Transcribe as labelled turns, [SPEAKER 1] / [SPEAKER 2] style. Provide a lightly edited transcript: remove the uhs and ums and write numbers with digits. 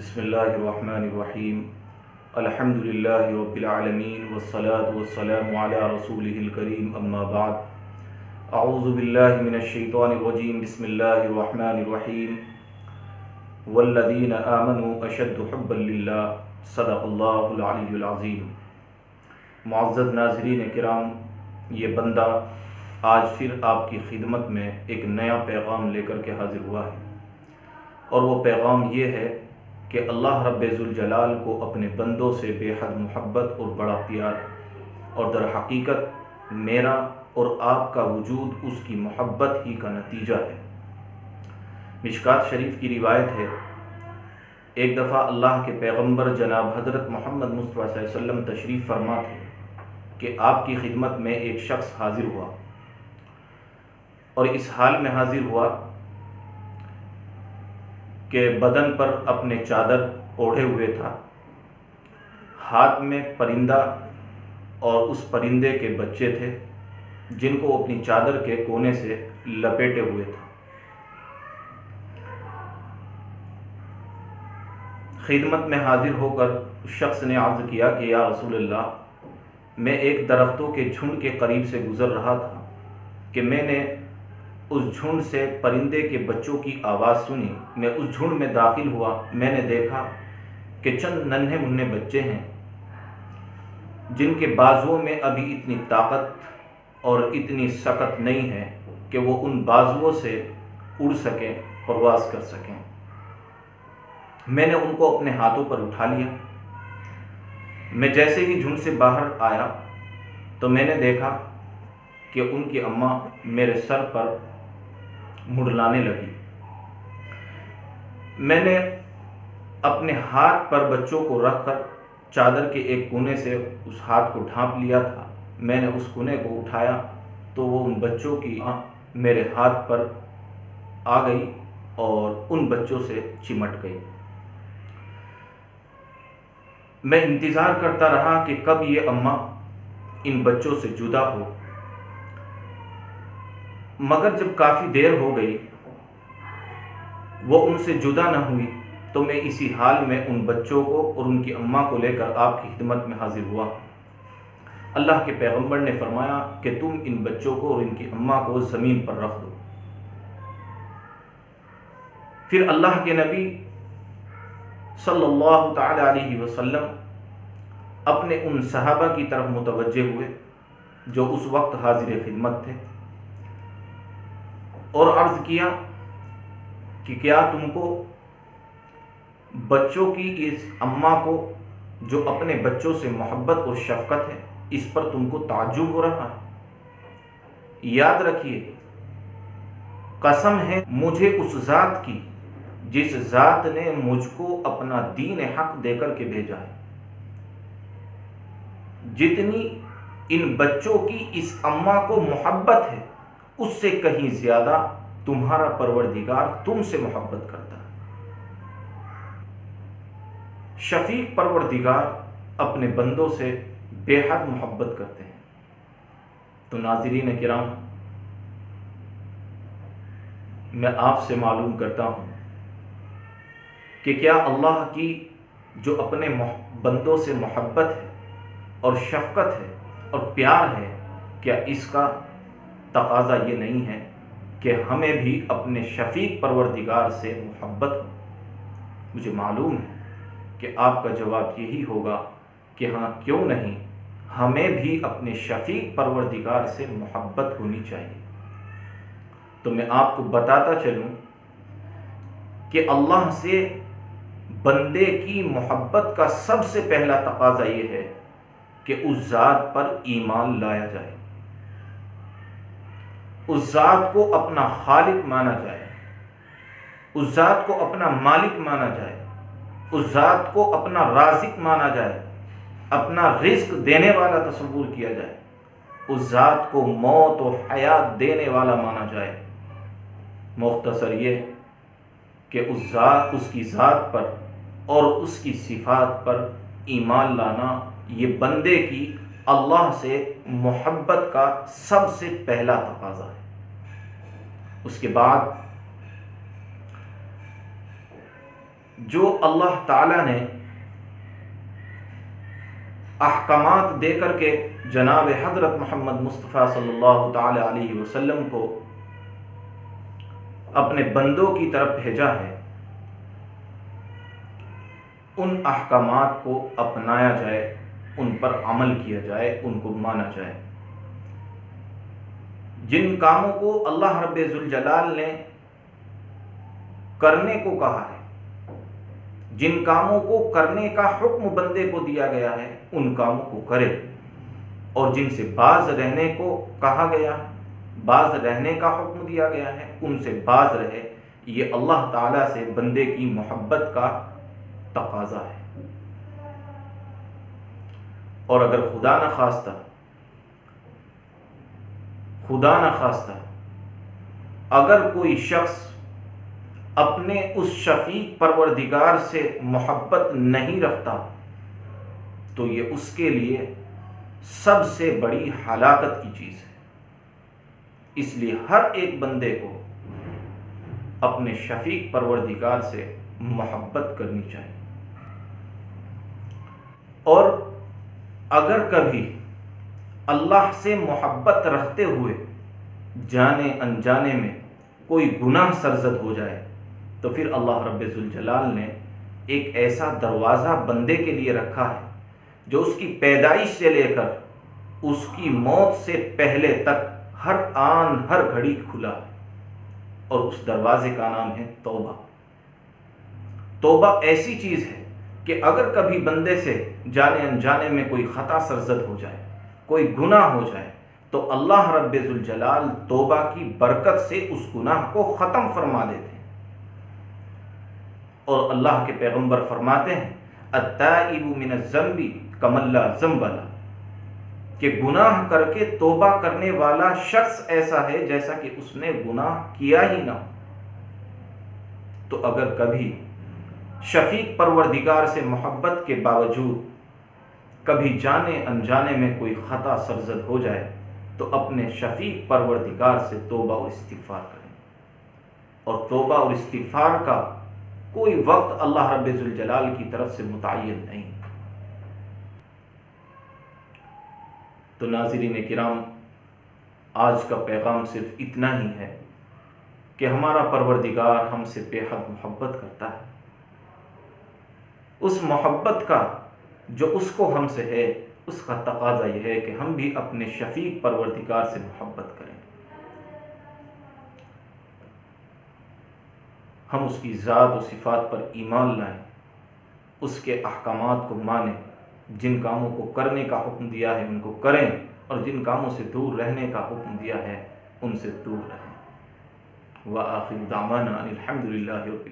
[SPEAKER 1] بسم اللہ الرحمن الرحیم الحمد للہ رب العالمین والصلاة والسلام علی رسولہ الکریم اما بعد اعوذ باللہ من الشیطان الرجیم بسم اللہ الرحمن الرحیم والذین آمنوا اشد حبا للہ صدق اللہ العلی العظیم۔ معزز ناظرین کرام، یہ بندہ آج پھر آپ کی خدمت میں ایک نیا پیغام لے کر کے حاضر ہوا ہے، اور وہ پیغام یہ ہے کہ اللہ رب ذوالجلال کو اپنے بندوں سے بے حد محبت اور بڑا پیار ہے، اور در حقیقت میرا اور آپ کا وجود اس کی محبت ہی کا نتیجہ ہے۔ مشکات شریف کی روایت ہے، ایک دفعہ اللہ کے پیغمبر جناب حضرت محمد مصطفیٰ صلی اللہ علیہ وسلم تشریف فرما تھے کہ آپ کی خدمت میں ایک شخص حاضر ہوا، اور اس حال میں حاضر ہوا کہ بدن پر اپنے چادر اوڑھے ہوئے تھا، ہاتھ میں پرندہ اور اس پرندے کے بچے تھے جن کو اپنی چادر کے کونے سے لپیٹے ہوئے تھا۔ خدمت میں حاضر ہو کر اس شخص نے عرض کیا کہ یا رسول اللہ، میں ایک درختوں کے جھنڈ کے قریب سے گزر رہا تھا کہ میں نے اس جھنڈ سے پرندے کے بچوں کی آواز سنی۔ میں اس جھنڈ میں داخل ہوا، میں نے دیکھا کہ چند ننھے منھے بچے ہیں جن کے بازوؤں میں ابھی اتنی طاقت اور اتنی سکت نہیں ہے کہ وہ ان بازوؤں سے اڑ سکیں، پرواز کر سکیں۔ میں نے ان کو اپنے ہاتھوں پر اٹھا لیا۔ میں جیسے ہی جھنڈ سے باہر آیا تو میں نے دیکھا کہ ان کی اماں میرے سر پر مڑلانے لگی۔ میں نے اپنے ہاتھ پر بچوں کو رکھ کر چادر کے ایک کونے سے اس ہاتھ کو ڈھانپ لیا تھا۔ میں نے اس کونے کو اٹھایا تو وہ ان بچوں کی میرے ہاتھ پر آ گئی اور ان بچوں سے چمٹ گئی۔ میں انتظار کرتا رہا کہ کب یہ اماں ان بچوں سے جدا ہو، مگر جب کافی دیر ہو گئی وہ ان سے جدا نہ ہوئی تو میں اسی حال میں ان بچوں کو اور ان کی اماں کو لے کر آپ کی خدمت میں حاضر ہوا۔ اللہ کے پیغمبر نے فرمایا کہ تم ان بچوں کو اور ان کی اماں کو زمین پر رکھ دو۔ پھر اللہ کے نبی صلی اللہ تعالی علیہ وسلم اپنے ان صحابہ کی طرف متوجہ ہوئے جو اس وقت حاضر خدمت تھے، اور عرض کیا کہ کیا تم کو بچوں کی اس اماں کو جو اپنے بچوں سے محبت اور شفقت ہے، اس پر تم کو تعجب ہو رہا ہے؟ یاد رکھیے، قسم ہے مجھے اس ذات کی جس ذات نے مجھ کو اپنا دین حق دے کر کے بھیجا ہے، جتنی ان بچوں کی اس اماں کو محبت ہے اس سے کہیں زیادہ تمہارا پروردگار تم سے محبت کرتا ہے۔ شفیق پروردگار اپنے بندوں سے بے حد محبت کرتے ہیں۔ تو ناظرین کرام، میں آپ سے معلوم کرتا ہوں کہ کیا اللہ کی جو اپنے بندوں سے محبت ہے اور شفقت ہے اور پیار ہے، کیا اس کا تقاضا یہ نہیں ہے کہ ہمیں بھی اپنے شفیق پروردگار سے محبت ہو؟ مجھے معلوم ہے کہ آپ کا جواب یہی ہوگا کہ ہاں، کیوں نہیں، ہمیں بھی اپنے شفیق پروردگار سے محبت ہونی چاہیے۔ تو میں آپ کو بتاتا چلوں کہ اللہ سے بندے کی محبت کا سب سے پہلا تقاضا یہ ہے کہ اس ذات پر ایمان لایا جائے، اس ذات کو اپنا خالق مانا جائے، اس ذات کو اپنا مالک مانا جائے، اس ذات کو اپنا رازق مانا جائے، اپنا رزق دینے والا تصور کیا جائے، اس ذات کو موت و حیات دینے والا مانا جائے۔ مختصر یہ کہ اس کی ذات پر اور اس کی صفات پر ایمان لانا، یہ بندے کی اللہ سے محبت کا سب سے پہلا تقاضا ہے۔ اس کے بعد جو اللہ تعالیٰ نے احکامات دے کر کے جناب حضرت محمد مصطفیٰ صلی اللہ تعالی علیہ وسلم کو اپنے بندوں کی طرف بھیجا ہے، ان احکامات کو اپنایا جائے، ان پر عمل کیا جائے، ان کو مانا جائے۔ جن کاموں کو اللہ رب ذوالجلال نے کرنے کو کہا ہے، جن کاموں کو کرنے کا حکم بندے کو دیا گیا ہے، ان کاموں کو کرے، اور جن سے باز رہنے کو کہا گیا ہے، باز رہنے کا حکم دیا گیا ہے، ان سے باز رہے۔ یہ اللہ تعالیٰ سے بندے کی محبت کا تقاضا ہے۔ اور اگر خدا نخواستہ اگر کوئی شخص اپنے اس شفیع پروردگار سے محبت نہیں رکھتا تو یہ اس کے لیے سب سے بڑی ہلاکت کی چیز ہے۔ اس لیے ہر ایک بندے کو اپنے شفیع پروردگار سے محبت کرنی چاہیے۔ اور اگر کبھی اللہ سے محبت رکھتے ہوئے جانے انجانے میں کوئی گناہ سرزد ہو جائے تو پھر اللہ رب ذوالجلال نے ایک ایسا دروازہ بندے کے لیے رکھا ہے جو اس کی پیدائش سے لے کر اس کی موت سے پہلے تک ہر آن ہر گھڑی کھلا ہے، اور اس دروازے کا نام ہے توبہ۔ توبہ ایسی چیز ہے کہ اگر کبھی بندے سے جانے انجانے میں کوئی خطا سرزد ہو جائے، کوئی گناہ ہو جائے، تو اللہ رب ذوالجلال توبہ کی برکت سے اس گناہ کو ختم فرما دیتے ہیں۔ اور اللہ کے پیغمبر فرماتے ہیں التائب من الذنب کمن لا ذنب لہ، کہ گناہ کر کے توبہ کرنے والا شخص ایسا ہے جیسا کہ اس نے گناہ کیا ہی نہ ہو۔ تو اگر کبھی شفیع پروردگار سے محبت کے باوجود کبھی جانے انجانے میں کوئی خطا سرزد ہو جائے تو اپنے شفیع پروردگار سے توبہ اور استغفار کریں۔ اور توبہ اور استغفار کا کوئی وقت اللہ رب ذوالجلال کی طرف سے متعین نہیں۔ تو ناظرین کرام، آج کا پیغام صرف اتنا ہی ہے کہ ہمارا پروردگار ہم سے بے حد محبت کرتا ہے۔ اس محبت کا جو اس کو ہم سے ہے، اس کا تقاضا یہ ہے کہ ہم بھی اپنے شفیع پروردگار سے محبت کریں، ہم اس کی ذات و صفات پر ایمان لائیں، اس کے احکامات کو مانیں، جن کاموں کو کرنے کا حکم دیا ہے ان کو کریں، اور جن کاموں سے دور رہنے کا حکم دیا ہے ان سے دور رہیں۔ وآخر دعوانا ان الحمد للہ رب